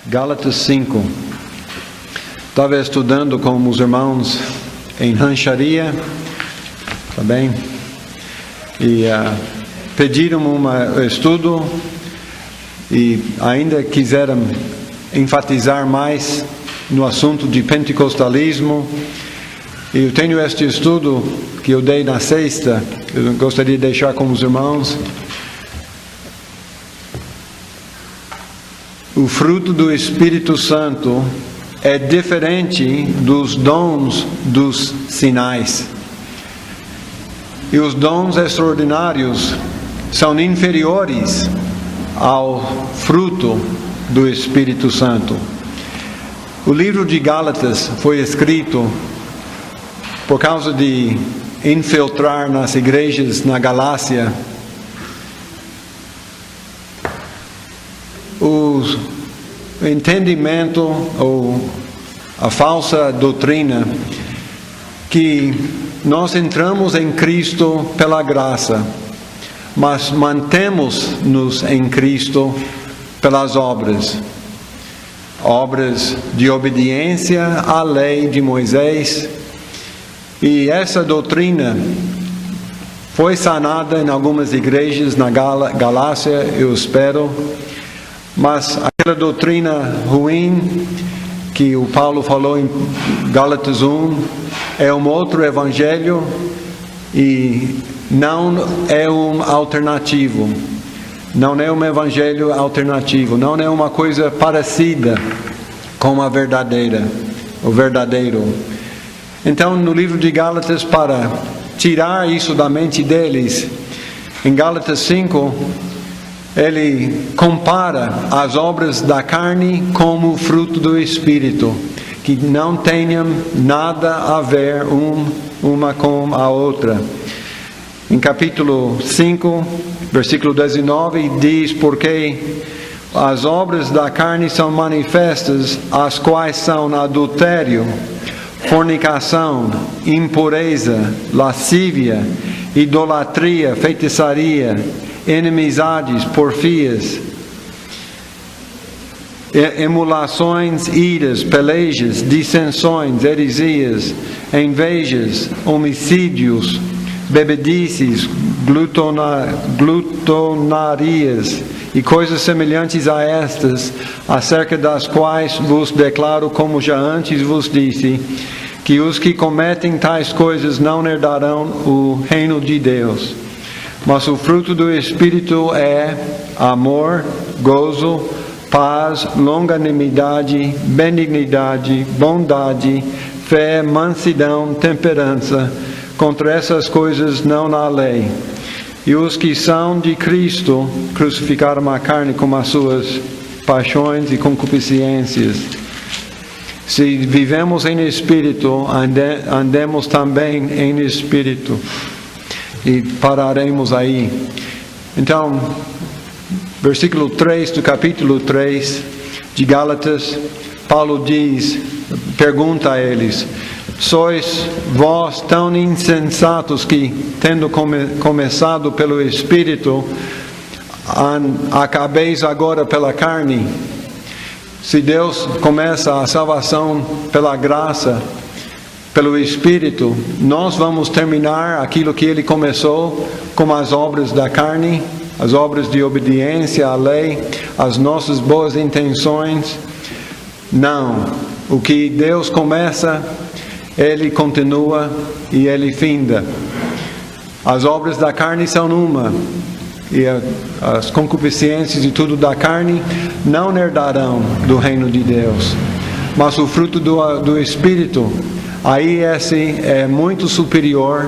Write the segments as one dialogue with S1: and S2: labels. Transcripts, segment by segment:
S1: Gálatas 5. Estava estudando com os irmãos em rancharia, tá bem? E pediram um estudo e ainda quiseram enfatizar mais no assunto de pentecostalismo. E eu tenho este estudo que eu dei na sexta, eu gostaria de deixar com os irmãos. O fruto do Espírito Santo é diferente dos dons dos sinais. E os dons extraordinários são inferiores ao fruto do Espírito Santo. O livro de Gálatas foi escrito por causa de infiltrar nas igrejas na Galácia o entendimento ou a falsa doutrina que nós entramos em Cristo pela graça, mas mantemos-nos em Cristo pelas obras de obediência à lei de Moisés. E essa doutrina foi sanada em algumas igrejas na Galácia, eu espero. Mas aquela doutrina ruim que o Paulo falou em Gálatas 1 é um outro evangelho e não é um alternativo. Não é um evangelho alternativo. Não é uma coisa parecida com a verdadeira, o verdadeiro. Então, no livro de Gálatas, para tirar isso da mente deles, em Gálatas 5, ele compara as obras da carne como fruto do Espírito, que não tenham nada a ver uma com a outra. Em capítulo 5, versículo 19, diz: porque as obras da carne são manifestas, as quais são adultério, fornicação, impureza, lascívia, idolatria, feitiçaria, inimizades, porfias, emulações, iras, pelejas, dissensões, heresias, invejas, homicídios, bebedices, glutonarias e coisas semelhantes a estas, acerca das quais vos declaro, como já antes vos disse, que os que cometem tais coisas não herdarão o reino de Deus. Mas o fruto do Espírito é amor, gozo, paz, longanimidade, benignidade, bondade, fé, mansidão, temperança. Contra essas coisas não há lei. E os que são de Cristo crucificaram a carne com as suas paixões e concupiscências. Se vivemos em Espírito, andemos também em Espírito. E pararemos aí. Então, versículo 3 do capítulo 3 de Gálatas, Paulo pergunta a eles: sois vós tão insensatos que, tendo começado pelo Espírito, acabeis agora pela carne? Se Deus começa a salvação pela graça, pelo Espírito, nós vamos terminar aquilo que Ele começou com as obras da carne, as obras de obediência à lei, as nossas boas intenções. Não. O que Deus começa, Ele continua e Ele finda. As obras da carne são uma, e as concupiscências e tudo da carne não herdarão do reino de Deus. Mas o fruto do Espírito, aí esse é muito superior,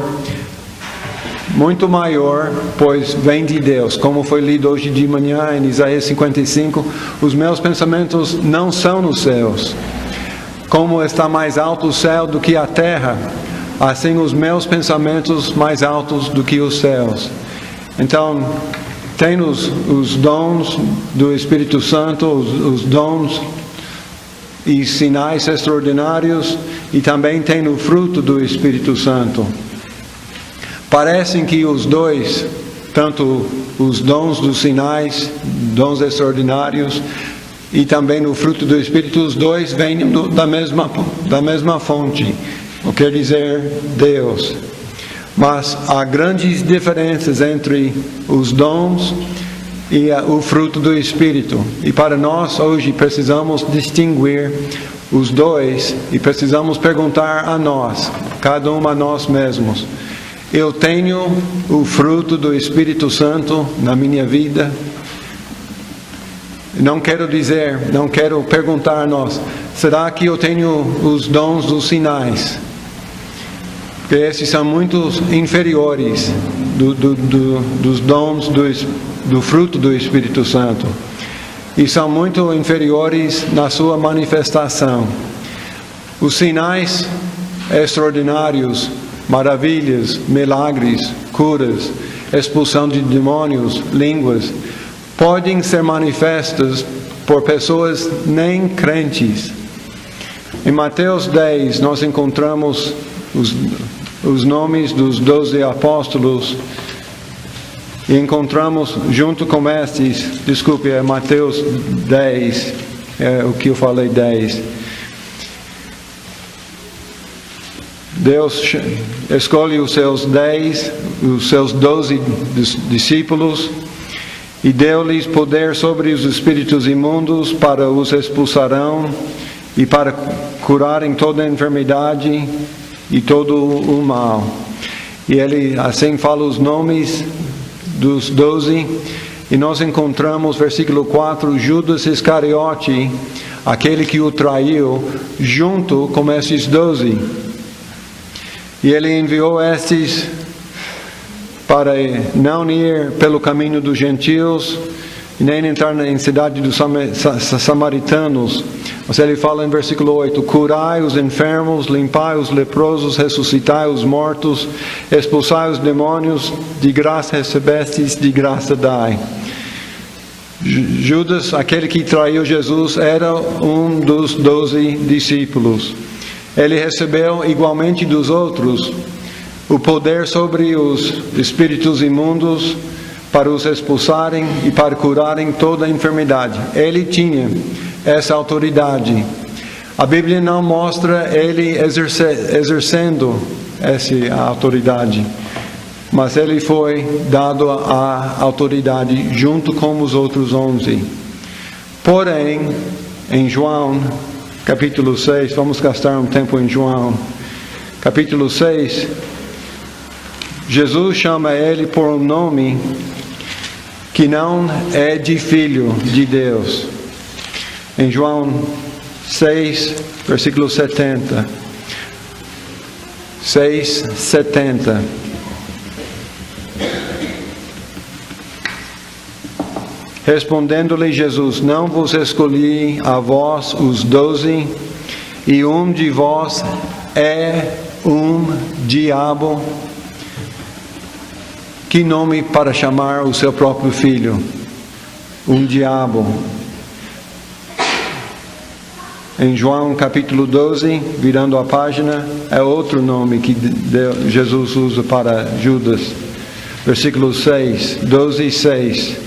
S1: muito maior, pois vem de Deus. Como foi lido hoje de manhã em Isaías 55, os meus pensamentos não são nos céus. Como está mais alto o céu do que a terra, assim os meus pensamentos mais altos do que os céus. Então, tem os dons do Espírito Santo, os dons e sinais extraordinários, e também tem o fruto do Espírito Santo. Parecem que os dois, tanto os dons dos sinais, dons extraordinários, e também o fruto do Espírito, os dois vêm da mesma fonte, o que quer dizer Deus. Mas há grandes diferenças entre os dons e o fruto do Espírito. E para nós hoje precisamos distinguir os dois e precisamos perguntar a nós, cada um a nós mesmos: eu tenho o fruto do Espírito Santo na minha vida? Não quero perguntar a nós: será que eu tenho os dons dos sinais? Porque esses são muito inferiores dos dons do fruto do Espírito Santo. E são muito inferiores na sua manifestação. Os sinais extraordinários, maravilhas, milagres, curas, expulsão de demônios, línguas, podem ser manifestos por pessoas nem crentes. Em Mateus 10 nós encontramos os nomes dos 12 apóstolos e encontramos junto com estes, é Mateus 10, é o que eu falei 10. Deus escolhe os seus 12 discípulos e deu-lhes poder sobre os espíritos imundos para os expulsarão e para curarem toda a enfermidade e todo o mal. E ele assim fala os nomes dos 12, e nós encontramos, versículo 4, Judas Iscariote, aquele que o traiu, junto com esses 12. E ele enviou estes para não ir pelo caminho dos gentios, nem entrar na cidade dos samaritanos. Mas ele fala em versículo 8: curai os enfermos, limpai os leprosos, ressuscitai os mortos, expulsai os demônios, de graça recebestes, de graça dai. Judas, aquele que traiu Jesus, era um dos 12 discípulos. Ele recebeu igualmente dos outros o poder sobre os espíritos imundos para os expulsarem e para curarem toda a enfermidade. Ele tinha essa autoridade. A Bíblia não mostra ele exercendo essa autoridade, mas ele foi dado a autoridade junto com os outros 11. Porém, em João, capítulo 6, vamos gastar um tempo em João, capítulo 6, Jesus chama ele por um nome que não é de filho de Deus. Em João 6, versículo 70. 6, 70. Respondendo-lhe Jesus: não vos escolhi a vós os 12, e um de vós é um diabo? Que nome para chamar o seu próprio filho? Um diabo. Em João capítulo 12, virando a página, é outro nome que Jesus usa para Judas. Versículo 6, 12 e 6.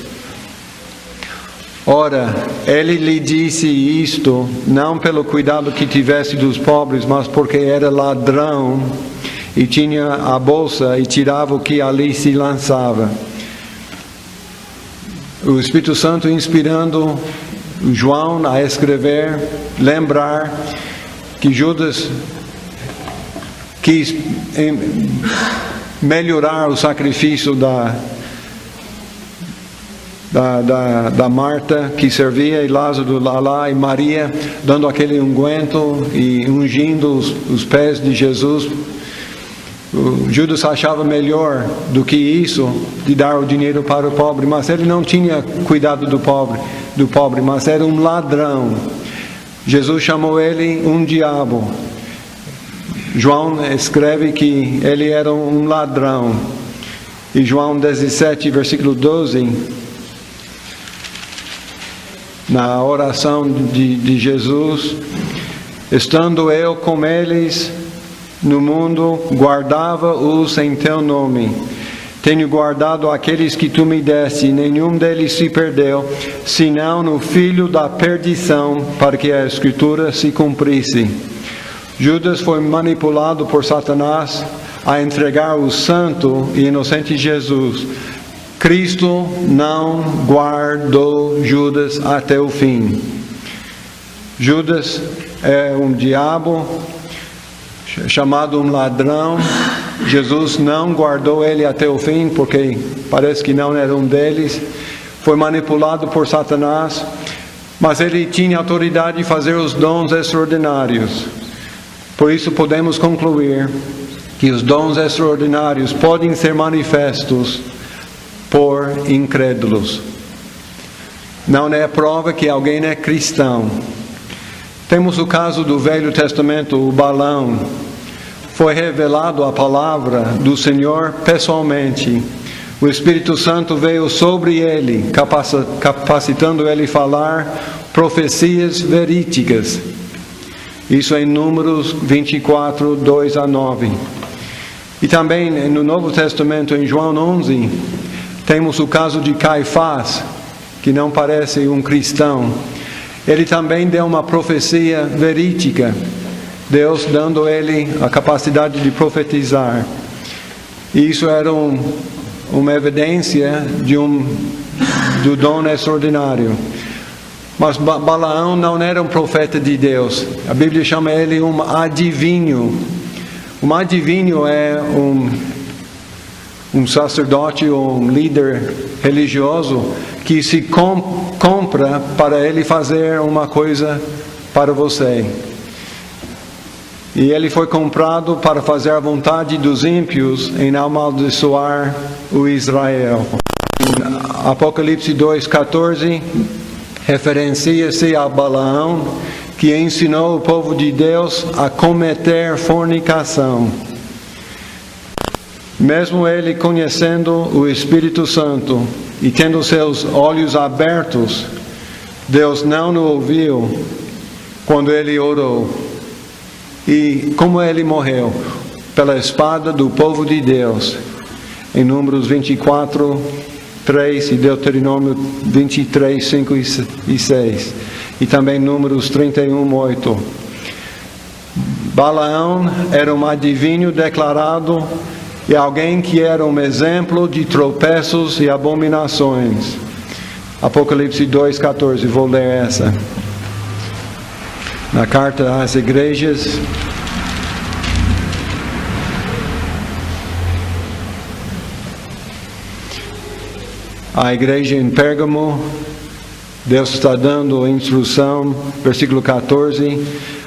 S1: Ora, ele lhe disse isto, não pelo cuidado que tivesse dos pobres, mas porque era ladrão, e tinha a bolsa e tirava o que ali se lançava. O Espírito Santo inspirando João a escrever, lembrar que Judas quis melhorar o sacrifício da Marta que servia, e Lázaro lá, e Maria dando aquele unguento e ungindo os pés de Jesus. O Judas achava melhor do que isso de dar o dinheiro para o pobre, mas ele não tinha cuidado do pobre, mas era um ladrão. Jesus chamou ele um diabo. João escreve que ele era um ladrão. E João 17, versículo 12, na oração de Jesus: estando eu com eles no mundo, guardava-os em teu nome, Tenho guardado aqueles que tu me deste, e nenhum deles se perdeu, senão no filho da perdição, para que a Escritura se cumprisse. Judas foi manipulado por Satanás a entregar o santo e inocente Jesus. Cristo não guardou Judas até o fim. Judas é um diabo, chamado um ladrão. Jesus não guardou ele até o fim, porque parece que não era um deles. Foi manipulado por Satanás, mas ele tinha autoridade de fazer os dons extraordinários. Por isso podemos concluir que os dons extraordinários podem ser manifestos por incrédulos. Não é prova que alguém é cristão. Temos o caso do Velho Testamento, o Balaão. Foi revelado a palavra do Senhor pessoalmente. O Espírito Santo veio sobre ele, capacitando ele a falar profecias verídicas. Isso em Números 24, 2 a 9. E também no Novo Testamento, em João 11, temos o caso de Caifás, que não parece um cristão. Ele também deu uma profecia verídica, Deus dando ele a capacidade de profetizar. E isso era uma evidência do dom extraordinário. Mas Balaão não era um profeta de Deus. A Bíblia chama ele um adivinho. Um adivinho é um sacerdote ou um líder religioso que se compra para ele fazer uma coisa para você. E ele foi comprado para fazer a vontade dos ímpios em amaldiçoar o Israel. Em Apocalipse 2,14 referencia-se a Balaão, que ensinou o povo de Deus a cometer fornicação. Mesmo ele conhecendo o Espírito Santo e tendo seus olhos abertos, Deus não o ouviu quando ele orou. E como ele morreu? Pela espada do povo de Deus. Em Números 24, 3 e Deuteronômio 23, 5 e 6. E também Números 31, 8. Balaão era um adivinho declarado e alguém que era um exemplo de tropeços e abominações. Apocalipse 2, 14. Vou ler essa. Na carta às igrejas, a igreja em Pérgamo, Deus está dando instrução, versículo 14: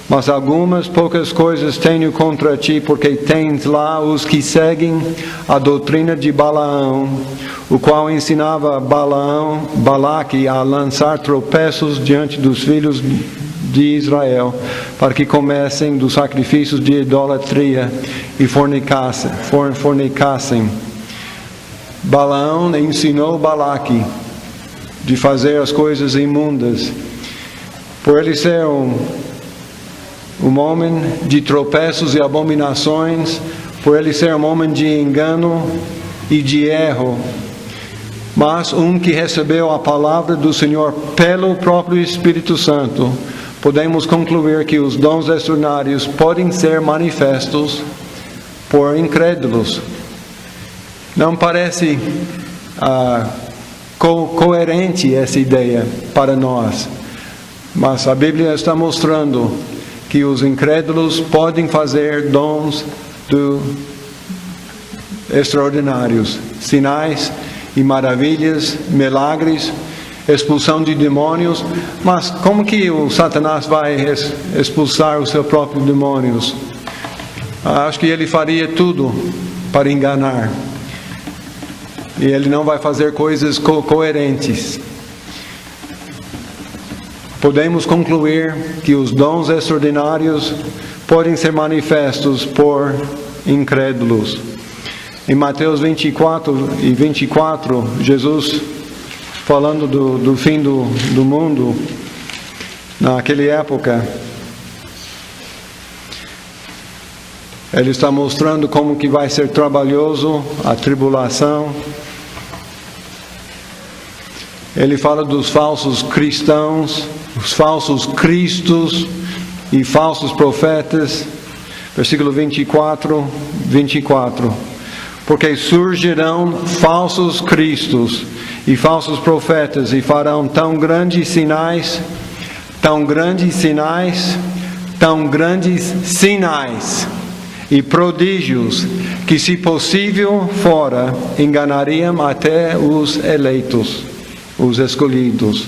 S1: mas algumas poucas coisas tenho contra ti, porque tens lá os que seguem a doutrina de Balaão, o qual ensinava Balaque a lançar tropeços diante dos filhos de Israel, para que comessem dos sacrifícios de idolatria e fornicassem. Balaão ensinou Balaque de fazer as coisas imundas. Por ele ser um homem de tropeços e abominações, por ele ser um homem de engano e de erro, mas que recebeu a palavra do Senhor pelo próprio Espírito Santo, podemos concluir que os dons extraordinários podem ser manifestos por incrédulos. Não parece coerente essa ideia para nós, mas a Bíblia está mostrando que os incrédulos podem fazer dons extraordinários, sinais e maravilhas, milagres, expulsão de demônios. Mas como que o Satanás vai expulsar os seus próprios demônios? Acho que ele faria tudo para enganar. E ele não vai fazer coisas coerentes. Podemos concluir que os dons extraordinários podem ser manifestos por incrédulos. Em Mateus 24 e 24, Jesus, falando do fim do mundo, naquela época, Ele está mostrando como que vai ser trabalhoso a tribulação. Ele fala dos falsos cristãos, os falsos cristos e falsos profetas. Versículo 24. Porque surgirão falsos cristos e falsos profetas e farão tão grandes sinais, e prodígios, que se possível fora, enganariam até os eleitos, os escolhidos.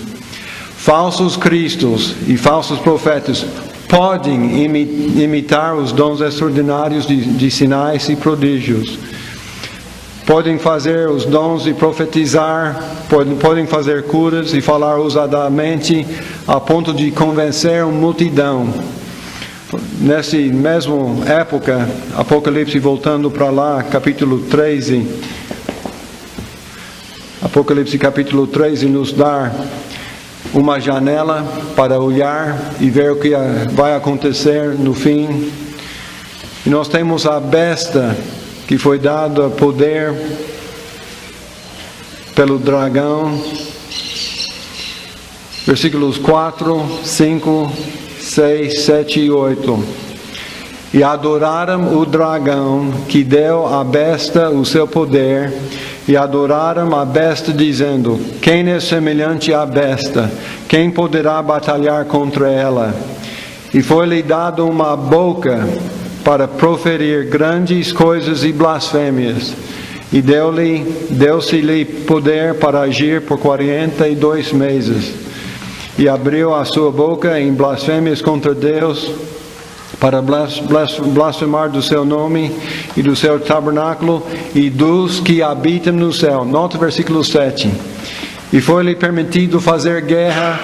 S1: Falsos cristos e falsos profetas podem imitar os dons extraordinários de sinais e prodígios. Podem fazer os dons de profetizar, podem fazer curas e falar ousadamente a ponto de convencer uma multidão. Nessa mesma época, Apocalipse, voltando para lá, capítulo 13, Apocalipse capítulo 13 nos dá uma janela para olhar e ver o que vai acontecer no fim. E nós temos a besta que foi dado poder pelo dragão. Versículos 4, 5, 6, 7 e 8. E adoraram o dragão que deu à besta o seu poder, e adoraram a besta, dizendo: quem é semelhante à besta? Quem poderá batalhar contra ela? E foi-lhe dado uma boca para proferir grandes coisas e blasfêmias. E deu-se-lhe poder para agir por 42 meses. E abriu a sua boca em blasfêmias contra Deus, para blasfemar do seu nome e do seu tabernáculo e dos que habitam no céu. Nota o versículo 7. E foi-lhe permitido fazer guerra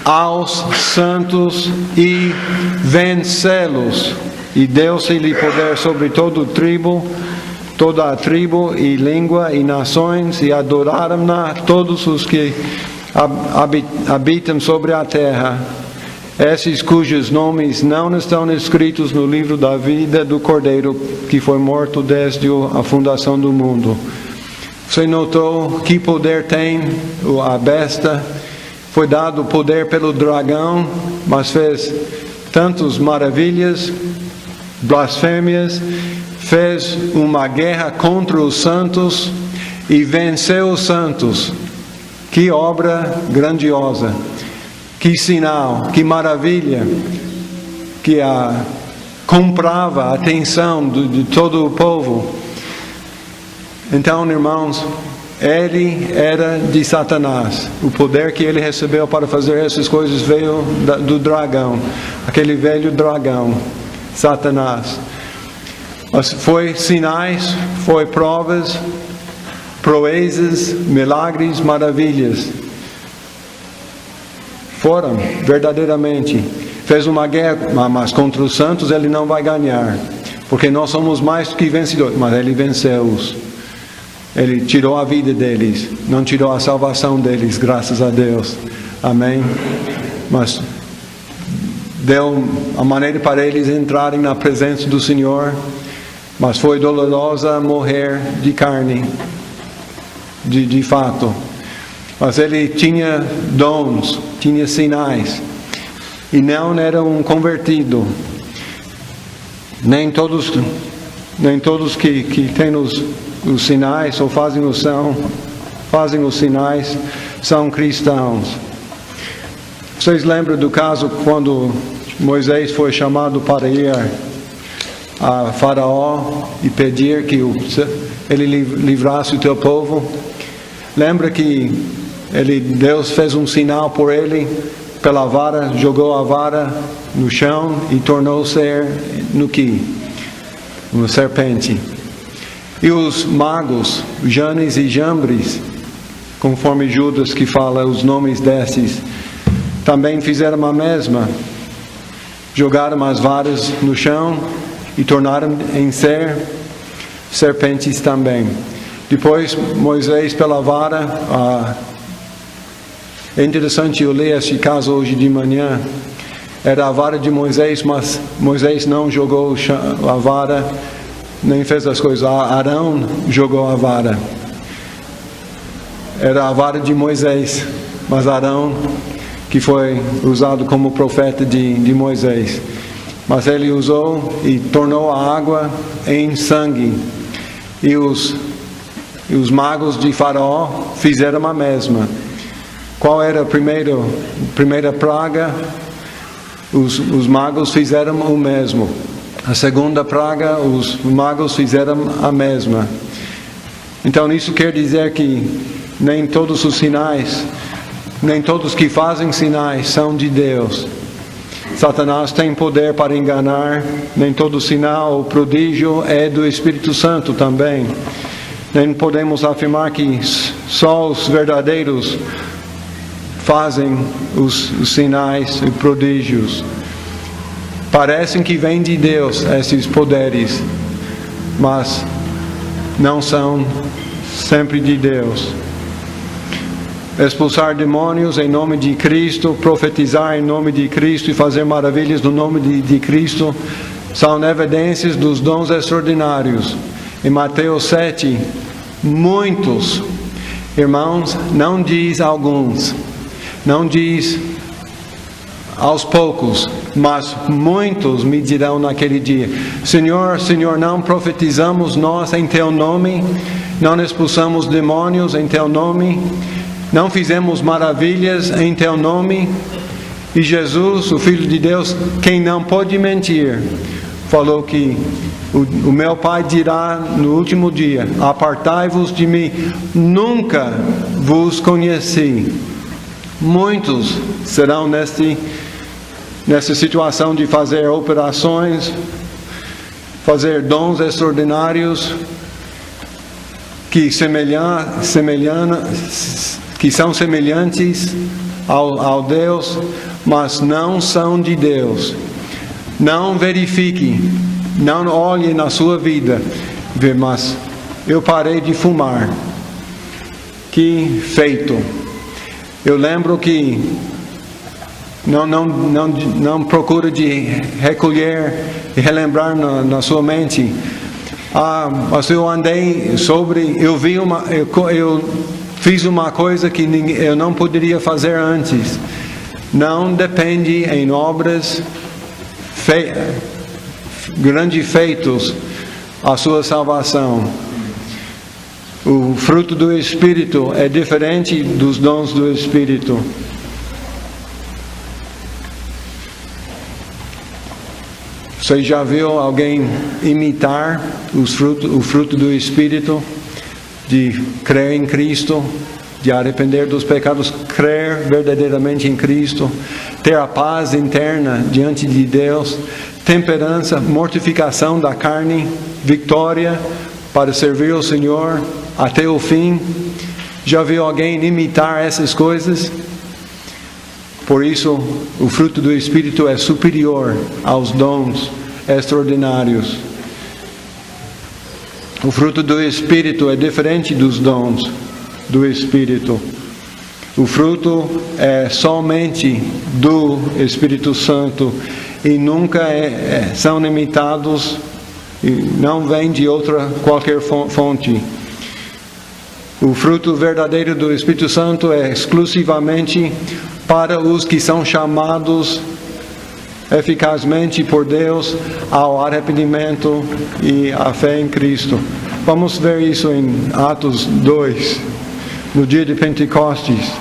S1: aos santos e vencê-los. E deu-se-lhe poder sobre toda a tribo e língua e nações, e adoraram-na todos os que habitam sobre a terra, esses cujos nomes não estão escritos no livro da vida do Cordeiro, que foi morto desde a fundação do mundo. Você notou que poder tem a besta? Foi dado poder pelo dragão, mas fez tantas maravilhas, blasfêmias, fez uma guerra contra os santos e venceu os santos. Que obra grandiosa, que sinal, que maravilha, que comprava a atenção de todo o povo. Então, irmãos, ele era de Satanás. O poder que ele recebeu para fazer essas coisas veio do dragão, aquele velho dragão, Satanás. Mas foi sinais, foi provas, proezas, milagres, maravilhas. Foram, verdadeiramente. Fez uma guerra, mas contra os santos ele não vai ganhar, porque nós somos mais que vencedores. Mas ele venceu-os. Ele tirou a vida deles, não tirou a salvação deles, graças a Deus. Amém? Mas deu a maneira para eles entrarem na presença do Senhor. Mas foi dolorosa morrer de carne, de fato. Mas ele tinha dons, tinha sinais. E não era um convertido. Nem todos que têm os sinais ou fazem os sinais são cristãos. Vocês lembram do caso quando Moisés foi chamado para ir a Faraó e pedir que ele livrasse o teu povo? Lembra que Deus fez um sinal por ele pela vara, jogou a vara no chão e tornou ser uma serpente. E os magos, Janes e Jambres, conforme Judas que fala os nomes desses, também fizeram a mesma. Jogaram as varas no chão e tornaram em ser serpentes também. Depois Moisés pela vara, é interessante, eu li esse caso hoje de manhã. era a vara de Moisés, mas Moisés não jogou a vara, nem fez as coisas. Arão jogou a vara. Era a vara de Moisés, mas Arão, que foi usado como profeta de Moisés. Mas ele usou e tornou a água em sangue. E os magos de Faraó fizeram a mesma. Qual era a primeira praga? Os magos fizeram o mesmo. A segunda praga, os magos fizeram a mesma. Então isso quer dizer que nem todos os sinais, nem todos que fazem sinais são de Deus. Satanás tem poder para enganar, nem todo sinal ou prodígio é do Espírito Santo também. Nem podemos afirmar que só os verdadeiros fazem os sinais e prodígios. Parecem que vêm de Deus esses poderes, mas não são sempre de Deus. Expulsar demônios em nome de Cristo, profetizar em nome de Cristo e fazer maravilhas no nome de Cristo são evidências dos dons extraordinários. Em Mateus 7, muitos, irmãos, não diz alguns, não diz aos poucos, mas muitos me dirão naquele dia: Senhor, Senhor, não profetizamos nós em Teu nome, não expulsamos demônios em Teu nome, não fizemos maravilhas em Teu nome? E Jesus, o Filho de Deus, quem não pode mentir, falou que o meu Pai dirá no último dia: apartai-vos de mim, nunca vos conheci. Muitos serão nessa situação de fazer operações, fazer dons extraordinários que são semelhantes ao Deus, mas não são de Deus. Não verifique, não olhe na sua vida, mas eu parei de fumar. Que feito! Eu lembro que não procura de recolher e relembrar na sua mente. Mas eu andei eu fiz uma coisa que eu não poderia fazer antes. Não depende em obras grandes feitos a sua salvação. O fruto do Espírito é diferente dos dons do Espírito. Você já viu alguém imitar o fruto do Espírito? De crer em Cristo, de arrepender dos pecados, crer verdadeiramente em Cristo, ter a paz interna diante de Deus, temperança, mortificação da carne, vitória para servir ao Senhor até o fim. Já viu alguém imitar essas coisas? Por isso, o fruto do Espírito é superior aos dons extraordinários. O fruto do Espírito é diferente dos dons do Espírito. O fruto é somente do Espírito Santo e nunca são imitados, e não vem de qualquer fonte. O fruto verdadeiro do Espírito Santo é exclusivamente para os que são chamados eficazmente por Deus ao arrependimento e à fé em Cristo. Vamos ver isso em Atos 2, no dia de Pentecostes.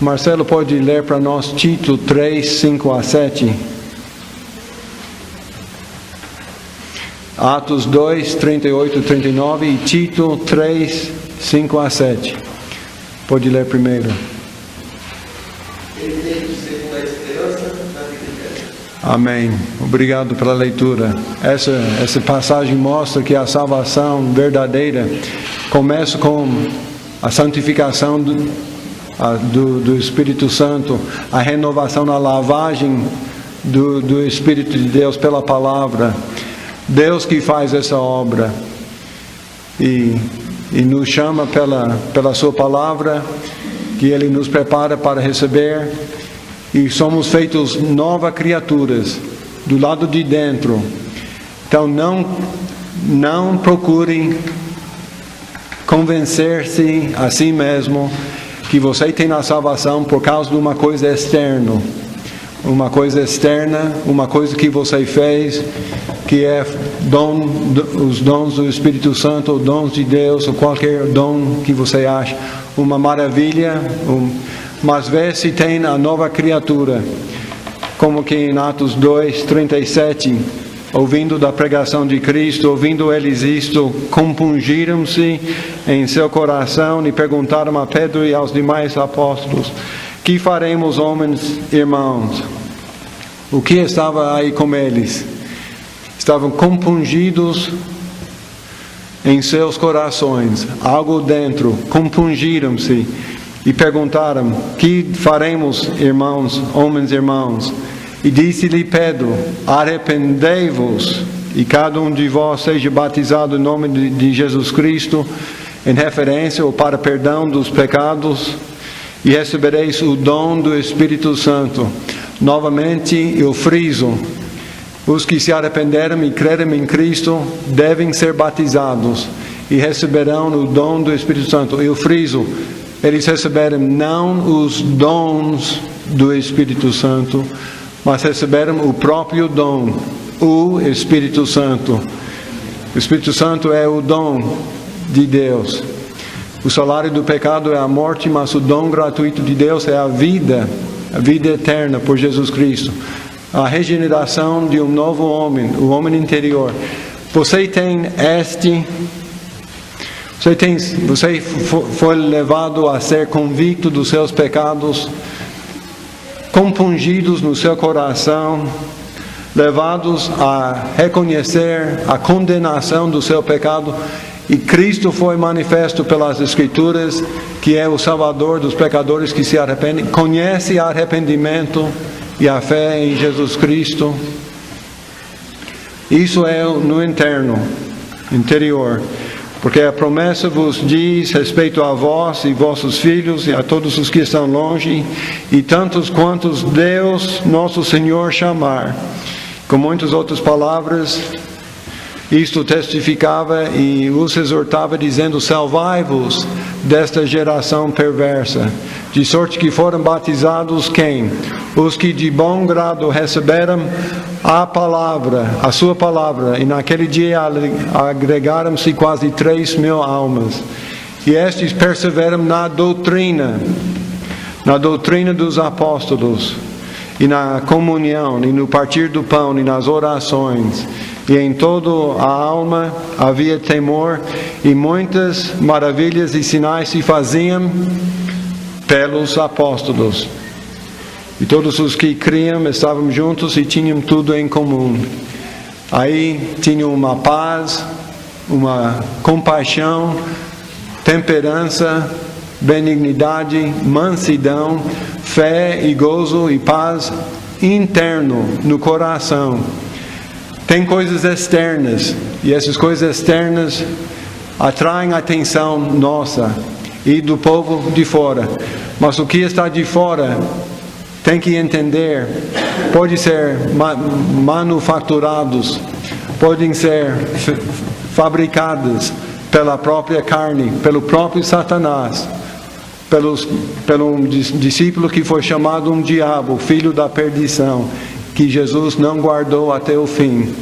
S1: Marcelo pode ler para nós Tito 3, 5 a 7. Atos 2, 38 e 39 e Tito 3, 5 a 7. Pode ler primeiro. Amém. Obrigado pela leitura. Essa passagem mostra que a salvação verdadeira começa com a santificação do Espírito Santo, a renovação, a lavagem do Espírito de Deus pela palavra. Deus que faz essa obra. E e nos chama pela sua palavra, que Ele nos prepara para receber, e somos feitos novas criaturas do lado de dentro. Então não procurem convencer-se a si mesmo que você tem a salvação por causa de uma coisa externa. Uma coisa externa, uma coisa que você fez, que é os dons do Espírito Santo, ou dons de Deus, ou qualquer dom que você acha uma maravilha, mas vê se tem a nova criatura, como que em Atos 2:37, ouvindo da pregação de Cristo, ouvindo eles isto, compungiram-se em seu coração e perguntaram a Pedro e aos demais apóstolos: que faremos, homens, irmãos? O que estava aí com eles? Estavam compungidos em seus corações, algo dentro, compungiram-se e perguntaram: que faremos, irmãos, homens, irmãos? E disse-lhe Pedro: arrependei-vos, e cada um de vós seja batizado em nome de Jesus Cristo, em referência ou para perdão dos pecados, e recebereis o dom do Espírito Santo. Novamente eu friso: os que se arrependeram e creram em Cristo devem ser batizados e receberão o dom do Espírito Santo. Eu friso, eles receberam não os dons do Espírito Santo, mas receberam o próprio dom, o Espírito Santo. O Espírito Santo é o dom de Deus. O salário do pecado é a morte, mas o dom gratuito de Deus é a vida eterna por Jesus Cristo. A regeneração de um novo homem, o homem interior. Você foi levado a ser convicto dos seus pecados, compungidos no seu coração, levados a reconhecer a condenação do seu pecado, e Cristo foi manifesto pelas Escrituras, que é o Salvador dos pecadores que se arrependem. Conhece arrependimento e a fé em Jesus Cristo. Isso é no interior. Porque a promessa vos diz respeito a vós e vossos filhos e a todos os que estão longe, e tantos quantos Deus nosso Senhor chamar. Com muitas outras palavras, isto testificava e os exortava, dizendo: salvai-vos desta geração perversa. De sorte que foram batizados quem? Os que de bom grado receberam a sua palavra, e naquele dia agregaram-se quase 3.000 almas. E estes perseveram na doutrina dos apóstolos, e na comunhão, e no partir do pão, e nas orações. E em toda a alma havia temor, e muitas maravilhas e sinais se faziam pelos apóstolos. E todos os que criam estavam juntos e tinham tudo em comum. Aí tinham uma paz, uma compaixão, temperança, benignidade, mansidão, fé e gozo e paz interno no coração. Tem coisas externas, e essas coisas externas atraem a atenção nossa e do povo de fora. Mas o que está de fora tem que entender, pode ser manufaturados, podem ser fabricados pela própria carne, pelo próprio Satanás, pelo discípulo que foi chamado um diabo, filho da perdição, que Jesus não guardou até o fim.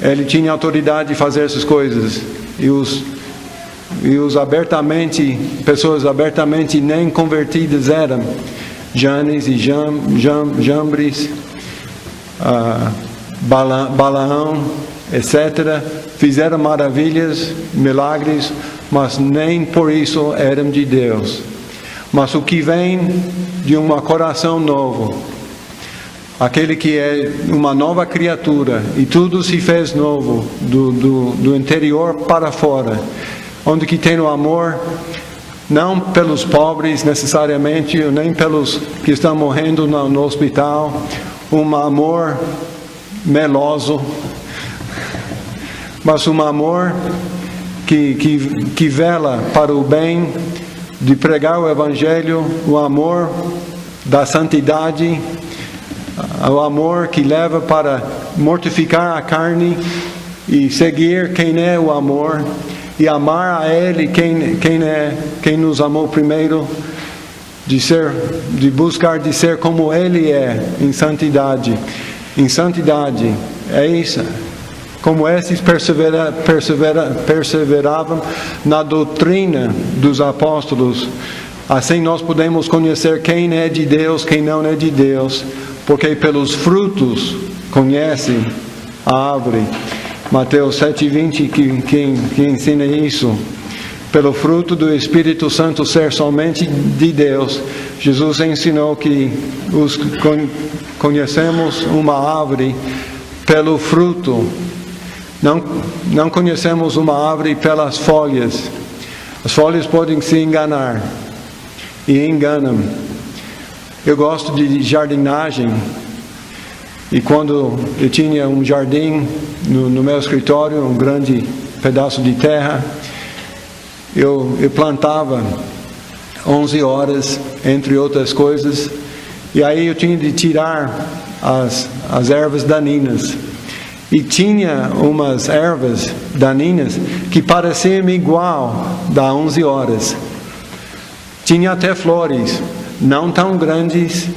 S1: Ele tinha autoridade de fazer essas coisas, e os abertamente, pessoas abertamente nem convertidas eram Janes e Jambres, Balaão, etc. Fizeram maravilhas, milagres, mas nem por isso eram de Deus. Mas o que vem de um coração novo, aquele que é uma nova criatura, e tudo se fez novo, do interior para fora, onde que tem o amor, não pelos pobres necessariamente, nem pelos que estão morrendo no hospital, um amor meloso, mas um amor que vela para o bem, de pregar o Evangelho, o amor da santidade, o amor que leva para mortificar a carne e seguir quem é o amor e amar a Ele, quem nos amou primeiro, de buscar de ser como Ele é em santidade. Em santidade é isso. Como esses perseveravam na doutrina dos apóstolos, assim nós podemos conhecer quem é de Deus, quem não é de Deus, porque pelos frutos conhecem a árvore. Mateus 7,20 que ensina isso. Pelo fruto do Espírito Santo ser somente de Deus, Jesus ensinou que conhecemos uma árvore pelo fruto. Não conhecemos uma árvore pelas folhas. As folhas podem se enganar e enganam. Eu gosto de jardinagem. E quando eu tinha um jardim no meu escritório, um grande pedaço de terra, eu plantava 11 horas, entre outras coisas, e aí eu tinha de tirar as ervas daninhas. E tinha umas ervas daninhas que pareciam igual das 11 horas. Tinha até flores, não tão grandes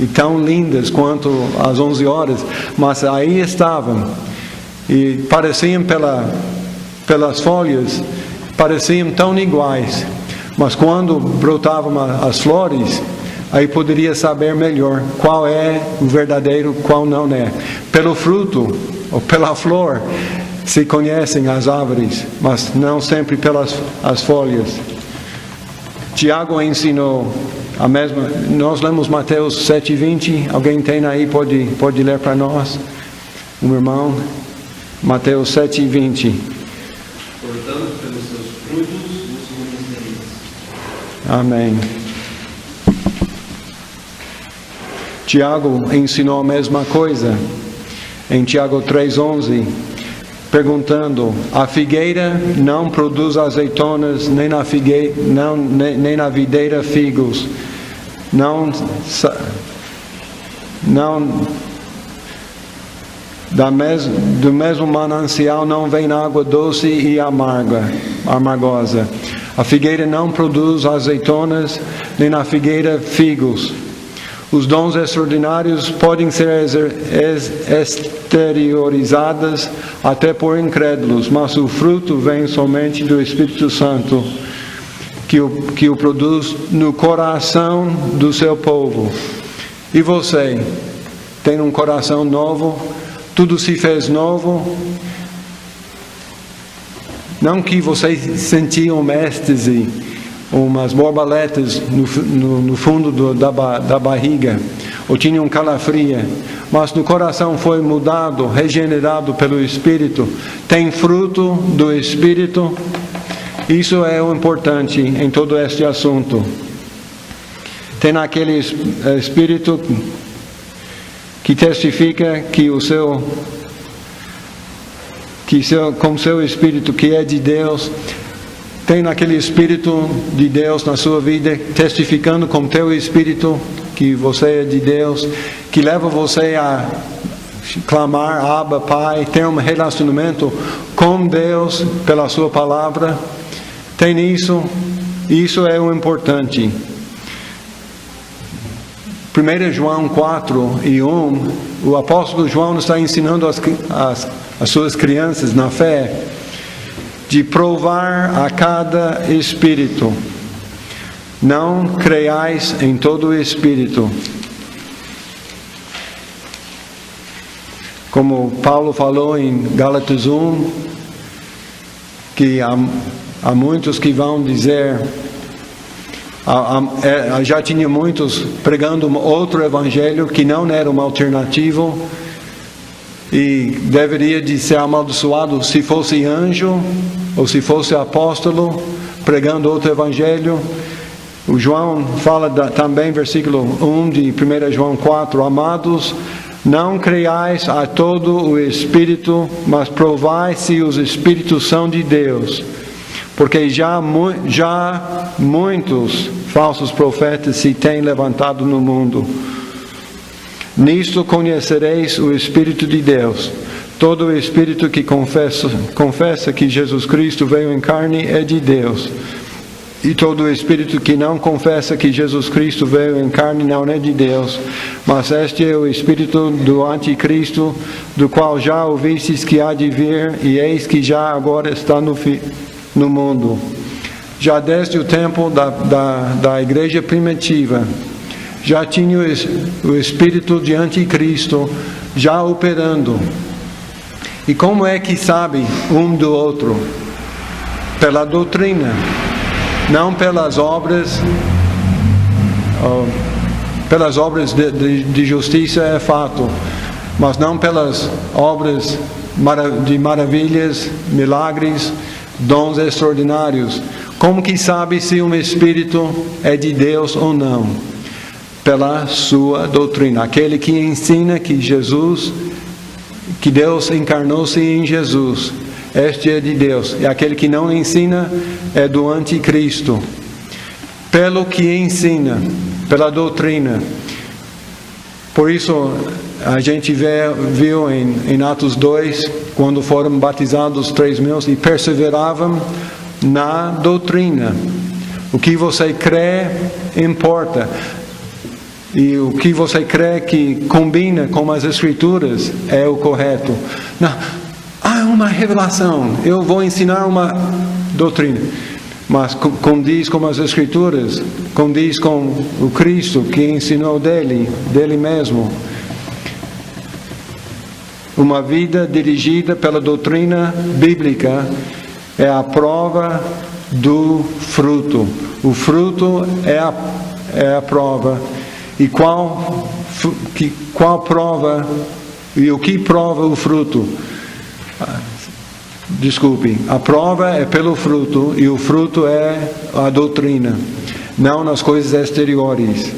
S1: e tão lindas quanto as 11 horas, mas aí estavam. E pareciam pelas folhas, pareciam tão iguais. Mas quando brotavam as flores, aí poderia saber melhor qual é o verdadeiro, qual não é. Pelo fruto ou pela flor se conhecem as árvores, mas não sempre pelas as folhas. Tiago ensinou a mesma. Nós lemos Mateus 7,20. Alguém tem aí, pode ler para nós? Um irmão. Mateus 7,20.
S2: Portanto, pelos seus frutos os conhecereis.
S1: Amém. Tiago ensinou a mesma coisa em Tiago 3,11, perguntando: a figueira não produz azeitonas, nem na videira figos, do mesmo manancial não vem água doce e amargosa. A figueira não produz azeitonas, nem na figueira figos. Os dons extraordinários podem ser exteriorizados até por incrédulos, mas o fruto vem somente do Espírito Santo, que o produz no coração do seu povo. E você tem um coração novo? Tudo se fez novo? Não que você sentia uma êxtase, umas borboletas no fundo da barriga, ou tinha um calafria, mas no coração foi mudado, regenerado pelo Espírito, tem fruto do Espírito. Isso é o importante em todo este assunto. Tem aquele Espírito que testifica com seu Espírito que é de Deus. Tem aquele Espírito de Deus na sua vida, testificando com teu Espírito que você é de Deus, que leva você a clamar, Abba, Pai, ter um relacionamento com Deus pela sua palavra. Tem isso é o importante. 1 João 4:1, o apóstolo João está ensinando as suas crianças na fé, de provar a cada espírito. Não creiais em todo o espírito. Como Paulo falou em Gálatas 1, que há muitos que vão dizer, já tinha muitos pregando outro evangelho que não era uma alternativa, e deveria de ser amaldiçoado se fosse anjo ou se fosse apóstolo pregando outro evangelho. O João fala também, versículo 1 de 1 João 4: amados, Não creiais a todo o Espírito, mas provai se os Espíritos são de Deus. Porque já muitos falsos profetas se têm levantado no mundo. Nisto conhecereis o Espírito de Deus. Todo o Espírito que confessa que Jesus Cristo veio em carne é de Deus. E todo o Espírito que não confessa que Jesus Cristo veio em carne não é de Deus. Mas este é o Espírito do Anticristo, do qual já ouvistes que há de vir, e eis que já agora está no mundo. Já desde o tempo da igreja primitiva, já tinha o Espírito de Anticristo já operando. E como é que sabe um do outro? Pela doutrina. Não pelas obras de justiça é fato, mas não pelas obras de maravilhas, milagres, dons extraordinários. Como que sabe se um espírito é de Deus ou não? Pela sua doutrina. Aquele que ensina que Deus encarnou-se em Jesus. Este é de Deus. E aquele que não ensina é do Anticristo. Pelo que ensina, pela doutrina. Por isso, a gente viu em Atos 2, quando foram batizados 3.000 e perseveravam na doutrina. O que você crê importa. E o que você crê que combina com as Escrituras é o correto. Não. Uma revelação, eu vou ensinar uma doutrina, mas condiz com as Escrituras, condiz com o Cristo que ensinou dele mesmo. Uma vida dirigida pela doutrina bíblica é a prova do fruto. O fruto é a prova. E qual prova, e o que prova o fruto? Desculpe, a prova é pelo fruto e o fruto é a doutrina, não nas coisas exteriores,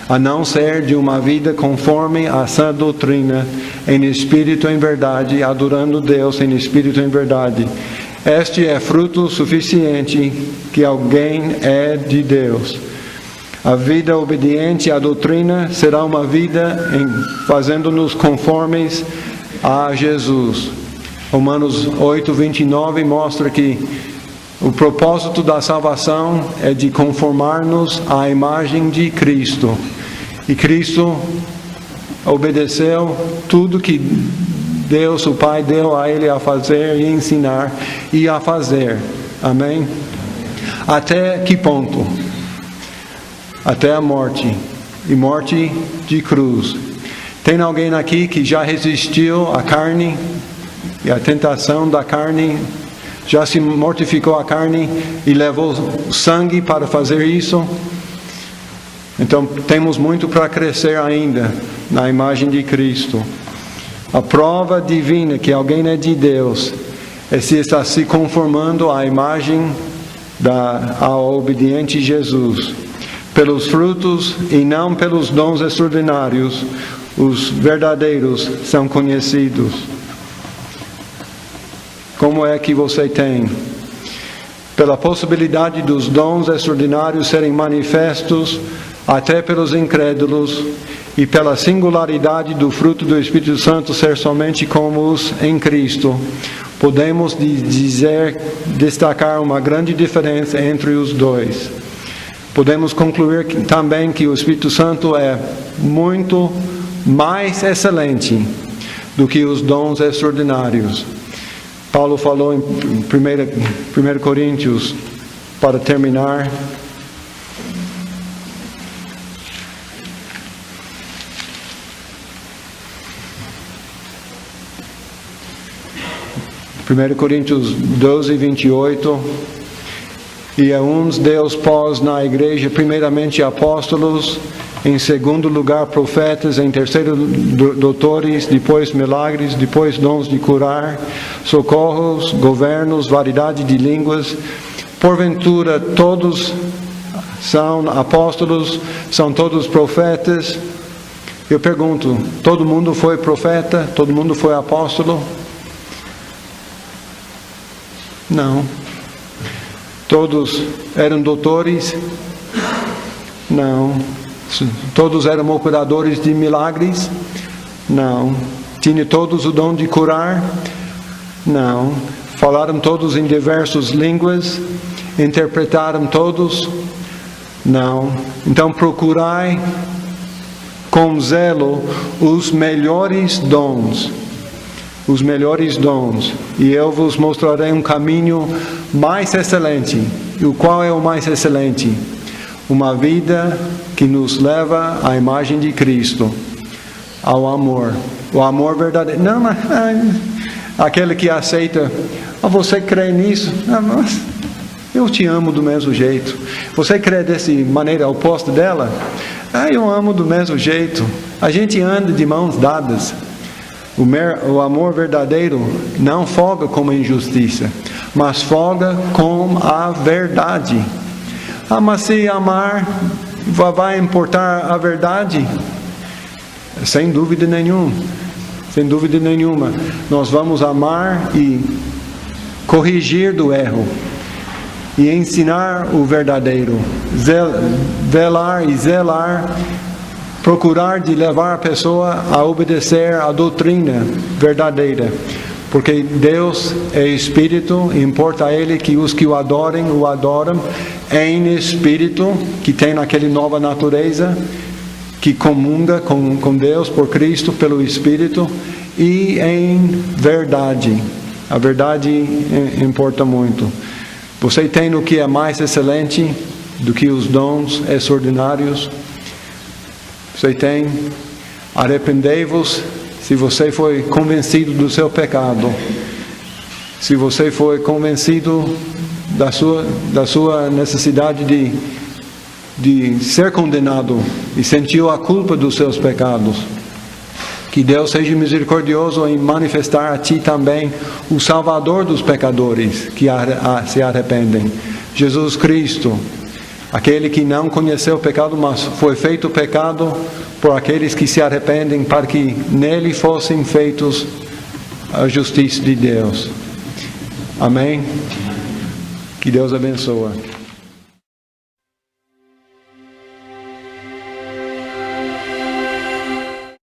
S1: a não ser de uma vida conforme a sã doutrina, em espírito e em verdade, adorando Deus em espírito e em verdade. Este é fruto suficiente que alguém é de Deus. A vida obediente à doutrina será uma vida fazendo-nos conformes a Jesus. Romanos 8:29 mostra que o propósito da salvação é de conformar-nos à imagem de Cristo. E Cristo obedeceu tudo que Deus, o Pai, deu a Ele a fazer e ensinar e a fazer. Amém? Até que ponto? Até a morte. E morte de cruz. Tem alguém aqui que já resistiu à carne? E a tentação da carne, já se mortificou a carne e levou sangue para fazer isso? Então temos muito para crescer ainda na imagem de Cristo. A prova divina que alguém é de Deus é se está se conformando à imagem ao obediente Jesus. Pelos frutos e não pelos dons extraordinários, os verdadeiros são conhecidos. Como é que você tem? Pela possibilidade dos dons extraordinários serem manifestos até pelos incrédulos e pela singularidade do fruto do Espírito Santo ser somente como os em Cristo, podemos destacar uma grande diferença entre os dois. Podemos concluir também que o Espírito Santo é muito mais excelente do que os dons extraordinários. Paulo falou em 1 Coríntios, para terminar, Primeiro Coríntios 12:28, e a uns Deus pôs na igreja primeiramente apóstolos, em segundo lugar profetas, em terceiro doutores, depois milagres, depois dons de curar, socorros, governos, variedade de línguas. Porventura todos são apóstolos, são todos profetas, Eu pergunto, todo mundo foi profeta? Todo mundo foi apóstolo? Não. Todos eram doutores? Não. Todos eram operadores de milagres? Não. Tinham todos o dom de curar? Não. Falaram todos em diversas línguas? Interpretaram todos? Não. Então procurai com zelo os melhores dons. Os melhores dons. E eu vos mostrarei um caminho mais excelente. E o qual é o mais excelente? Uma vida que nos leva à imagem de Cristo. Ao amor. O amor verdadeiro. Não, mas aquele que aceita. Você crê nisso? Mas eu te amo do mesmo jeito. Você crê dessa maneira oposta dela? Eu amo do mesmo jeito. A gente anda de mãos dadas. O amor verdadeiro não folga com a injustiça, mas folga com a verdade. Mas se amar vai importar a verdade? Sem dúvida nenhuma. Sem dúvida nenhuma. Nós vamos amar e corrigir do erro. E ensinar o verdadeiro. Velar e zelar. Procurar de levar a pessoa a obedecer a doutrina verdadeira. Porque Deus é Espírito, e importa a Ele que os que o adoram em Espírito, que tem aquela nova natureza, que comunga com Deus por Cristo, pelo Espírito, e em verdade. A verdade importa muito. Você tem o que é mais excelente do que os dons extraordinários? Você tem? Arrependei-vos se você foi convencido do seu pecado. Se você foi convencido da sua necessidade de ser condenado e sentiu a culpa dos seus pecados. Que Deus seja misericordioso em manifestar a ti também o Salvador dos pecadores que se arrependem. Jesus Cristo. Aquele que não conheceu o pecado, mas foi feito pecado por aqueles que se arrependem, para que nele fossem feitos a justiça de Deus. Amém? Que Deus abençoe.